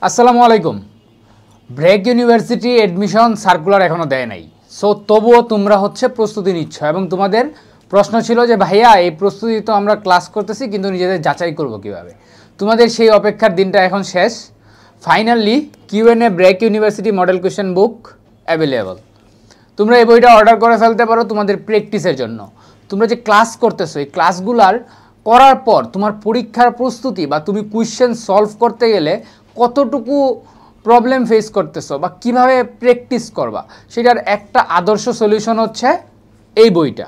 আসসালামু আলাইকুম। BRAC university admission circular এখনও দেয় নাই, সো তবুও তোমরা প্রস্তুতি নিচ্ছ এবং তোমাদের প্রশ্ন ছিল যে ভাইয়া এই প্রস্তুতি তো আমরা ক্লাস করতেছি কিন্তু নিজেদের যাচাই করব কিভাবে। তোমাদের সেই অপেক্ষার দিনটা এখন শেষ। Finally QNA BRAC university model question book available. তোমরা এই বইটা অর্ডার করে ফেলতে পারো তোমাদের প্র্যাকটিসের জন্য। তোমরা যে ক্লাস করতেছো এই ক্লাসগুলার করার পর তোমার পরীক্ষার প্রস্তুতি বা তুমি কোয়েশ্চেন সলভ করতে গেলে কতটুকু প্রবলেম ফেস করতেছো বা কিভাবে প্র্যাকটিস করবা সেটার একটা আদর্শ সলিউশন হচ্ছে এই বইটা।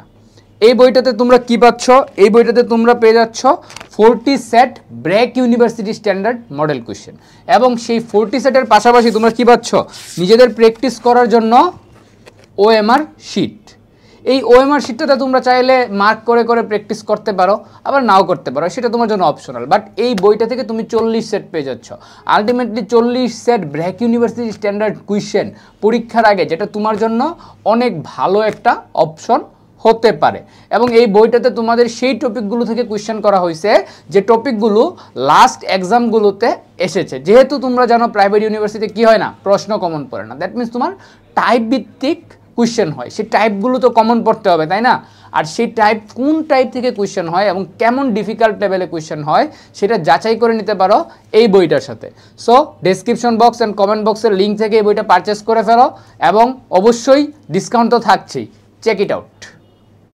এই বইটাতে তোমরা কি পাচ্ছ? এই বইটাতে তোমরা পেয়ে যাচ্ছ 40 set BRAC university standard model question এবং সেই 40 সেটের পাশাপাশি তোমরা কি পাচ্ছ? নিজেদের প্র্যাকটিস করার জন্য ওএমআর শিট। এই ওএমআর শিটটাতে তোমরা চাইলে মার্ক করে করে প্র্যাকটিস করতে পারো, আবার নাও করতে পারো, সেটা তোমার জন্য অপশনাল। বাট এই বইটা থেকে তুমি 40 সেট পেয়ে যাচ্ছ। Ultimately 40 set BRAC university standard question পরীক্ষার আগে, যেটা তোমার জন্য অনেক ভালো একটা অপশন হতে পারে। এবং এই বইটাতে তোমাদের সেই টপিকগুলো থেকে কোয়েশ্চেন করা হয়েছে যে টপিকগুলো লাস্ট এক্সামগুলোতে এসেছে। যেহেতু তোমরা জানো প্রাইভেট ইউনিভার্সিটিতে কী হয় না, প্রশ্ন কমন পড়ে না, দ্যাট মিনস তোমার টাইপ ভিত্তিক কোয়েশ্চেন হয়। সেই টাইপগুলো তো কমন পড়তে হবে, তাই না? আর সেই টাইপ কোন টাইপ থেকে কোয়েশ্চেন হয় এবং কেমন ডিফিকাল্ট লেভেলে কোয়েশ্চেন হয় সেটা যাচাই করে নিতে পারো এই বইটার সাথে। So description box and comment বক্সের লিঙ্ক থেকে এই বইটা পারচেস করে ফেলো এবং অবশ্যই ডিসকাউন্ট তো থাকছেই। Check it out.